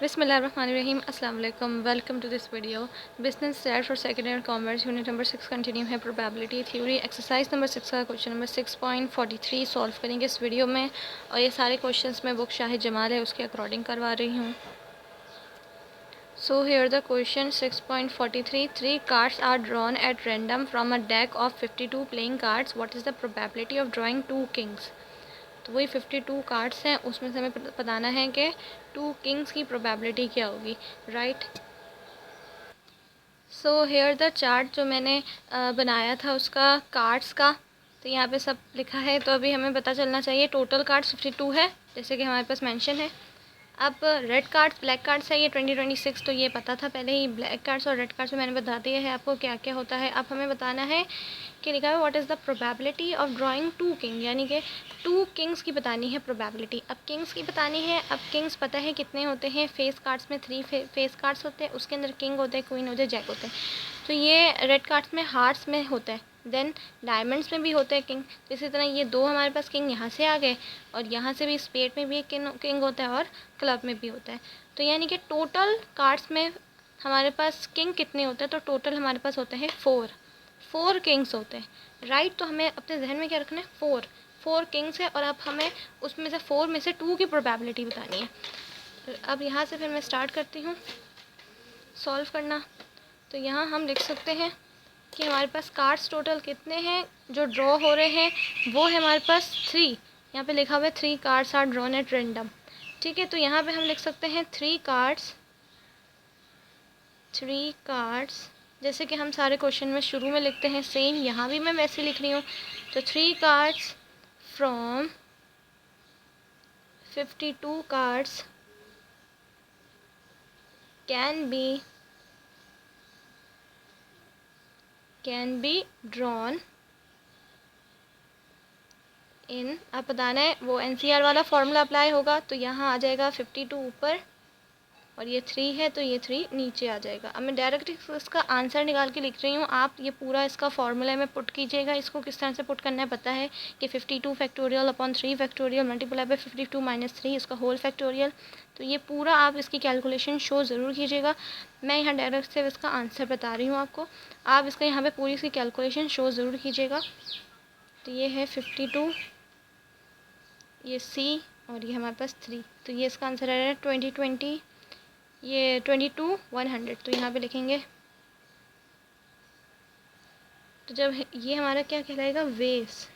बिस्मिल्लाहिर्रहमानिर्रहीम अस्सलाम वालेकुम। Welcome to this video. Business stats for second year commerce unit number 6 continue है। Probability theory exercise number 6 का question number 6.43 solve करेंगे इस वीडियो में। और ये सारे क्वेश्चंस मैं बुक शाहिद जमाल है उसके अकॉर्डिंग करवा रही हूँ। So here the question 6.43 3 cards are drawn at random from a deck of 52 playing cards. What is the probability of drawing 2 kings? तो वही 52 कार्ड्स हैं, उसमें से हमें बताना है कि 2 किंग्स की प्रोबेबिलिटी क्या होगी, right. So here the chart जो मैंने बनाया था उसका कार्ड्स का, तो यहाँ पे सब लिखा है। तो अभी हमें पता चलना चाहिए टोटल कार्ड्स 52 है, जैसे कि हमारे पास मेंशन है। अब रेड कार्ड्स ब्लैक कार्ड्स है ये 2026, तो ये पता था पहले ही। ब्लैक कार्ड्स और रेड कार्ड्स में मैंने बता दिया है आपको क्या क्या होता है। अब हमें बताना है कि लिखा है what is the probability of drawing 2 king, यानी कि 2 किंग्स की बतानी है प्रोबेबिलिटी। अब किंग्स की बतानी है। अब किंग्स पता है कितने होते हैं, फेस कार्ड्स में 3 फेस कार्ड्स होते हैं, उसके अंदर किंग होते हैं, क्वीन होते हैं, जैक होते हैं। तो ये रेड कार्ड्स में हार्ट्स में होता है, देन डायमंड्स में भी होते हैं किंग। इसी तरह ये 2 हमारे पास किंग यहाँ से आ गए, और यहाँ से भी स्पेड में भी एक किंग होता है और क्लब में भी होता है। तो यानी कि टोटल कार्ड्स में हमारे पास किंग कितने होते हैं, तो टोटल हमारे पास होते हैं 4 किंग्स होते हैं, राइट। तो हमें अपने जहन में क्या रखना है, 4 किंग्स है, और अब हमें उसमें से 4 में से 2 की प्रोबेबिलिटी बतानी है। अब यहाँ से फिर मैं स्टार्ट करती हूँ सॉल्व करना। तो यहाँ हम लिख सकते हैं कि हमारे पास कार्ड्स टोटल कितने हैं जो ड्रॉ हो रहे हैं, वो है हमारे पास 3। यहाँ पे लिखा हुआ है 3 cards are drawn at random, ठीक है। तो यहाँ पे हम लिख सकते हैं 3 कार्ड्स, जैसे कि हम सारे क्वेश्चन में शुरू में लिखते हैं, सेम यहाँ भी मैं वैसे लिख रही हूँ। तो 3 cards from 52 cards can be drawn in. अब बताना है वो एनसीआर वाला फार्मूला अप्लाई होगा, तो यहाँ आ जाएगा 52 ऊपर और ये 3 है, तो ये 3 नीचे आ जाएगा। अब मैं डायरेक्ट इसका आंसर निकाल के लिख रही हूँ, आप ये पूरा इसका फार्मूला में पुट कीजिएगा। इसको किस तरह से पुट करना है पता है कि 52 factorial upon 3 factorial multiply by 52 minus 3 इसका होल फैक्टोरियल। तो ये पूरा आप इसकी कैलकुलेशन शो ज़रूर कीजिएगा। मैं यहाँ डायरेक्ट से इसका आंसर बता रही हूँ आपको, आप इसका यहाँ पर पूरी इसकी कैलकुलेशन शो ज़रूर कीजिएगा। तो ये है 52, ये सी, और ये हमारे पास 3, तो ये इसका आंसर आ रहा है 20, ये 22 100। तो यहाँ पे लिखेंगे, तो जब ये हमारा क्या कहलाएगा, वेस।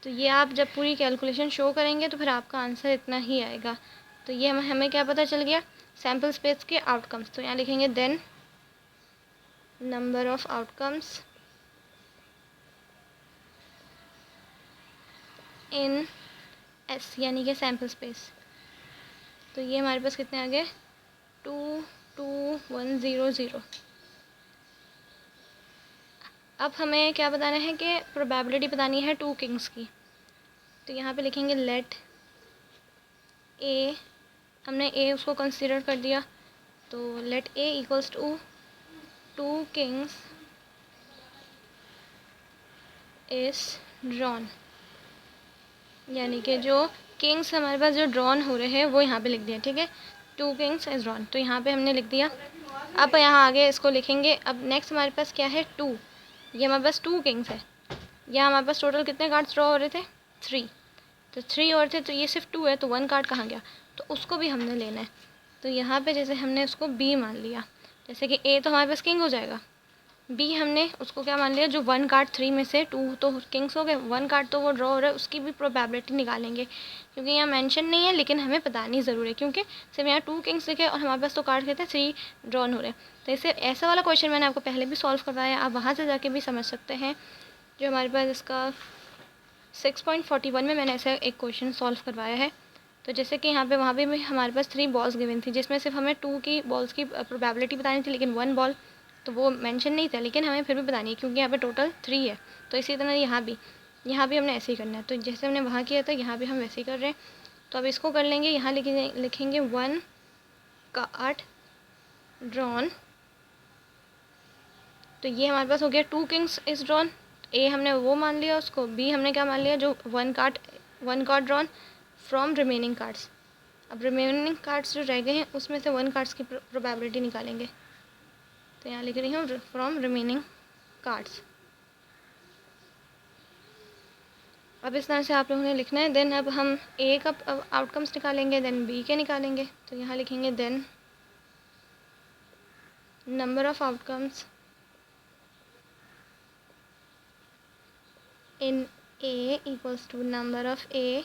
तो ये आप जब पूरी कैलकुलेशन शो करेंगे तो फिर आपका आंसर इतना ही आएगा। तो ये हमें क्या पता चल गया, सैम्पल स्पेस के आउटकम्स। तो यहाँ लिखेंगे then number of outcomes in S, यानी कि सैम्पल स्पेस। तो ये हमारे पास कितने आ गए, 22100। अब हमें क्या बताना है कि प्रोबेबिलिटी बतानी है 2 किंग्स की। तो यहाँ पे लिखेंगे लेट ए, हमने ए उसको कंसीडर कर दिया, तो let A equals to 2 kings is drawn, यानी कि जो किंग्स हमारे पास जो ड्रॉन हो रहे हैं वो यहाँ पे लिख दिया, ठीक है। 2 किंग्स इज ड्रॉन, तो यहाँ पे हमने लिख दिया। अब यहाँ आगे इसको लिखेंगे। अब नेक्स्ट हमारे पास क्या है, 2, ये हमारे पास 2 किंग्स है। यहाँ हमारे पास टोटल कितने कार्ड्स ड्रॉ हो रहे थे, 3। तो 3 और थे, तो ये सिर्फ 2 है, तो 1 कार्ड कहाँ गया, तो उसको भी हमने लेना है। तो यहाँ पे जैसे हमने उसको बी मान लिया, जैसे कि ए तो हमारे पास किंग हो जाएगा, बी हमने उसको क्या मान लिया, जो 1 कार्ड 3 में से 2 तो किंग्स हो गए, 1 कार्ड तो वो ड्रॉ हो रहा है, उसकी भी प्रोबेबिलिटी निकालेंगे। क्योंकि यहाँ मेंशन नहीं है लेकिन हमें बतानी ज़रूर है, क्योंकि सिर्फ यहाँ 2 किंग्स लिखे और हमारे पास तो कार्ड कहते हैं 3 ड्रॉन हो रहे हैं। तो इसे ऐसा वाला क्वेश्चन मैंने आपको पहले भी सॉल्व करवाया, आप वहाँ से जाके भी समझ सकते हैं। जो हमारे पास इसका 6.41 में मैंने ऐसा एक क्वेश्चन सॉल्व करवाया है। तो जैसे कि यहाँ पे वहाँ पे भी हमारे पास 3 बॉल्स गिवन थी, जिसमें सिर्फ हमें 2 की बॉल्स की प्रोबेबिलिटी बतानी थी, लेकिन 1 बॉल तो वो मेंशन नहीं था, लेकिन हमें फिर भी बतानी है क्योंकि यहाँ पे टोटल 3 है। तो इसी तरह यहाँ भी हमने ऐसे ही करना है। तो जैसे हमने वहाँ किया था यहाँ भी हम वैसे ही कर रहे हैं। तो अब इसको कर लेंगे, यहाँ लिखेंगे 1 कार्ड ड्रॉन। तो ये हमारे पास हो गया 2 किंग्स इज ड्रॉन। ए हमने वो मान लिया उसको, बी हमने क्या मान लिया, जो 1 card drawn from remaining cards. अब रिमेनिंग कार्ड्स जो रह गए हैं उसमें से 1 कार्ड्स की प्रोबेबिलिटी निकालेंगे। तो यहाँ लिख रही हूँ फ्रॉम रिमेनिंग कार्ड्स। अब इस तरह से आप लोगों ने लिखना है। देन अब हम ए का आउटकम्स निकालेंगे, देन बी के निकालेंगे। तो यहाँ लिखेंगे then number of outcomes in A equals to number of A.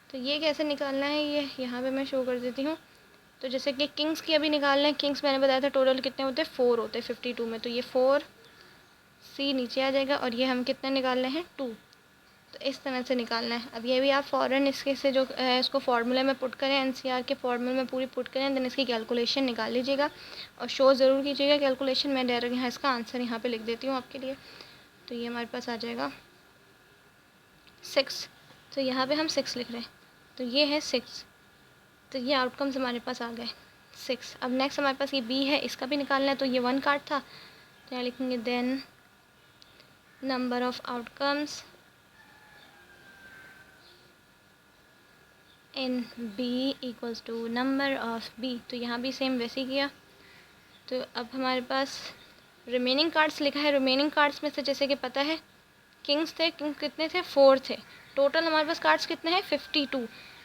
तो ये कैसे निकालना है ये यहाँ पे मैं शो कर देती हूँ। तो जैसे कि किंग्स की अभी निकालना है, किंग्स मैंने बताया था टोटल कितने होते हैं, 4 होते हैं 52 में। तो ये 4 सी नीचे आ जाएगा और ये हम कितने निकालने हैं 2। तो इस तरह से निकालना है। अब ये भी आप फ़ौरन इसके से जो है इसको फार्मूले में पुट करें, एनसीआर के फार्मूले में पूरी पुट करें, देन इसकी कैलकुलेशन निकाल लीजिएगा और शो ज़रूर कीजिएगा कैलकुलेशन। मैं डायरेक्ट यहाँ इसका आंसर यहाँ पे लिख देती हूँ आपके लिए। तो ये हमारे पास आ जाएगा 6। तो यहाँ पे हम 6 लिख रहे हैं। तो ये है 6। तो ये आउटकम्स हमारे पास आ गए 6। अब नेक्स्ट हमारे पास ये बी है, इसका भी निकालना है। तो ये 1 कार्ड था, तो यहाँ लिखेंगे then number of outcomes in B equals to number of B. तो यहाँ भी सेम वैसे ही किया। तो अब हमारे पास रिमेनिंग कार्ड्स लिखा है। रिमेनिंग कार्ड्स में से जैसे कि पता है किंग्स थे, किंग कितने थे 4 थे। टोटल हमारे पास कार्ड्स कितने हैं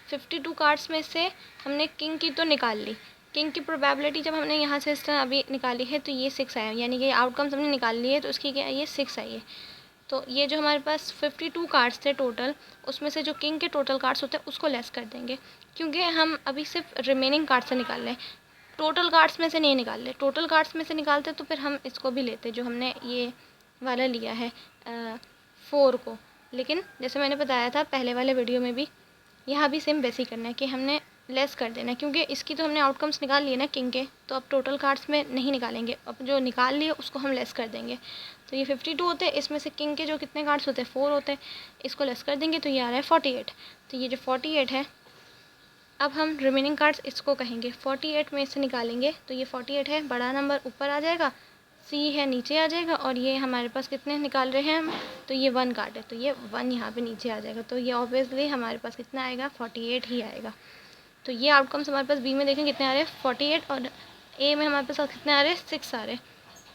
52 कार्ड्स में से हमने किंग की तो निकाल ली। किंग की प्रोबेबिलिटी जब हमने यहाँ से इस तरह अभी निकाली है तो ये 6 आया, यानी कि आउटकम्स हमने निकाल लिए तो उसकी क्या ये 6 आई है। तो ये जो हमारे पास 52 कार्ड्स थे टोटल, उसमें से जो किंग के टोटल कार्ड्स होते हैं उसको लेस कर देंगे, क्योंकि हम अभी सिर्फ रिमेनिंग कार्ड से निकाल रहे हैं, टोटल कार्ड्स में से नहीं निकाल रहे। टोटल कार्ड्स में से निकालते तो फिर हम इसको भी लेते जो हमने ये वाला लिया है 4 को। लेकिन जैसे मैंने बताया था पहले वाले वीडियो में भी, यहाँ भी सेम वैसे ही करना है कि हमने लेस कर देना है, क्योंकि इसकी तो हमने आउटकम्स निकाल लिए ना किंग के, तो अब टोटल कार्ड्स में नहीं निकालेंगे, अब जो निकाल लिए उसको हम लेस कर देंगे। तो ये 52 होते हैं, इसमें से किंग के जो कितने कार्ड्स होते हैं 4 होते हैं, इसको लेस कर देंगे तो ये आ रहा है 48। तो ये जो 48 है, अब हम रिमेनिंग कार्ड्स इसको कहेंगे 48 में से निकालेंगे। तो ये 48 है, बड़ा नंबर ऊपर आ जाएगा, सी है नीचे आ जाएगा, और ये हमारे पास कितने निकाल रहे हैं हम, तो ये 1 कार्ड है तो ये 1 यहाँ पे नीचे आ जाएगा। तो ये ऑब्वियसली हमारे पास कितना आएगा 48 ही आएगा। तो ये आउटकम्स हमारे पास बी में देखें कितने आ रहे हैं 48, और ए में हमारे पास कितने आ रहे हैं 6 आ रहे हैं।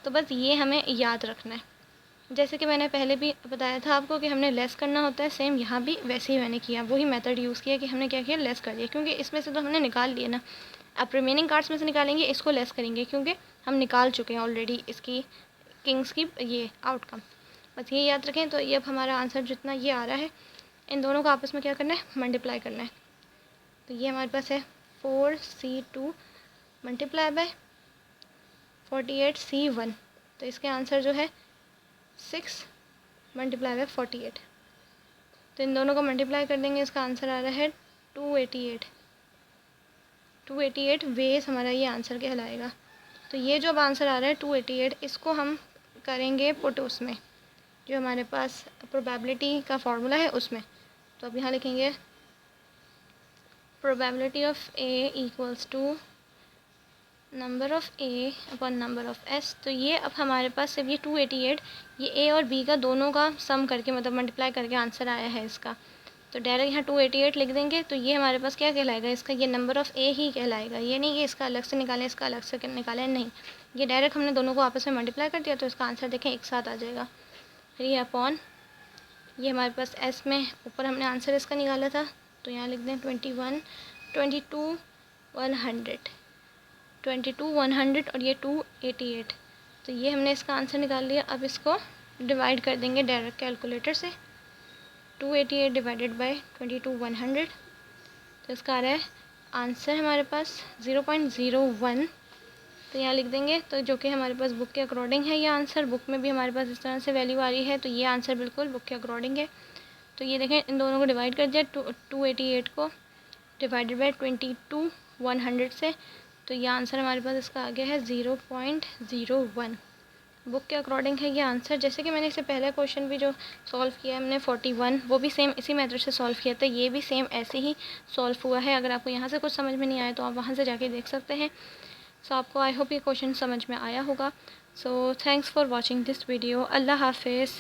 तो बस ये हमें याद रखना है। जैसे कि मैंने पहले भी बताया था आपको कि हमने लेस करना होता है, सेम यहाँ भी वैसे ही मैंने किया, वही मेथड यूज़ किया कि हमने क्या किया लेस कर दिया, क्योंकि इसमें से तो हमने निकाल लिया ना। अब रिमेनिंग कार्ड्स में से निकालेंगे, इसको लेस करेंगे क्योंकि हम निकाल चुके हैं ऑलरेडी इसकी किंग्स की ये आउटकम। बस ये याद रखें। तो ये अब हमारा आंसर जितना ये आ रहा है, इन दोनों को आपस में क्या करना है मल्टीप्लाई करना है। तो ये हमारे पास है 4C2 मल्टीप्लाई बाय 48C1। तो इसके आंसर जो है 6 मल्टीप्लाई बाय 48। तो इन दोनों को मल्टीप्लाई कर देंगे, इसका आंसर आ रहा है 288। 288 वेज हमारा ये आंसर कहलाएगा। तो ये जो अब आंसर आ रहा है 288, इसको हम करेंगे पुट उसमें जो हमारे पास प्रोबेबिलिटी का फार्मूला है उसमें। तो अब यहाँ लिखेंगे probability of A equals to number of A upon number of S. तो ये अब हमारे पास सिर्फ ये 288 ये ए और बी का दोनों का सम करके मतलब मल्टीप्लाई करके आंसर आया है इसका। तो डायरेक्ट यहाँ 288 लिख देंगे। तो ये हमारे पास क्या कहलाएगा, इसका ये नंबर ऑफ़ ए ही कहलाएगा। ये नहीं कि इसका अलग से निकालें इसका अलग से निकालें, नहीं, ये डायरेक्ट हमने दोनों को आपस में मल्टीप्लाई कर दिया तो इसका आंसर देखें एक साथ आ जाएगा। फिर ये अपॉन ये हमारे पास एस में ऊपर हमने आंसर इसका निकाला था, तो यहाँ लिख दें 22 100 और ये 288। तो ये हमने इसका आंसर निकाल लिया। अब इसको डिवाइड कर देंगे डायरेक्ट कैलकुलेटर से, 288 डिवाइडेड बाय 22 100। तो इसका आ रहा है आंसर हमारे पास 0.01। तो यहाँ लिख देंगे, तो जो कि हमारे पास बुक के अकॉर्डिंग है ये आंसर, बुक में भी हमारे पास इस तरह से वैल्यू आ रही है, तो ये आंसर बिल्कुल बुक के अकॉर्डिंग है। तो ये देखें इन दोनों को डिवाइड कर दिया 288 को डिवाइडेड बाय 22 100 से, तो ये आंसर हमारे पास इसका आ गया है 0.01। बुक के अकॉर्डिंग है ये आंसर। जैसे कि मैंने इससे पहला क्वेश्चन भी जो सॉल्व किया हमने 41, वो भी सेम इसी मेथड से सॉल्व किया था, ये भी सेम ऐसे ही सॉल्व हुआ है। अगर आपको यहाँ से कुछ समझ में नहीं आया तो आप वहाँ से जाके देख सकते हैं। सो आपको आई होप ये क्वेश्चन समझ में आया होगा। So thanks for watching this video. Allah हाफिज़।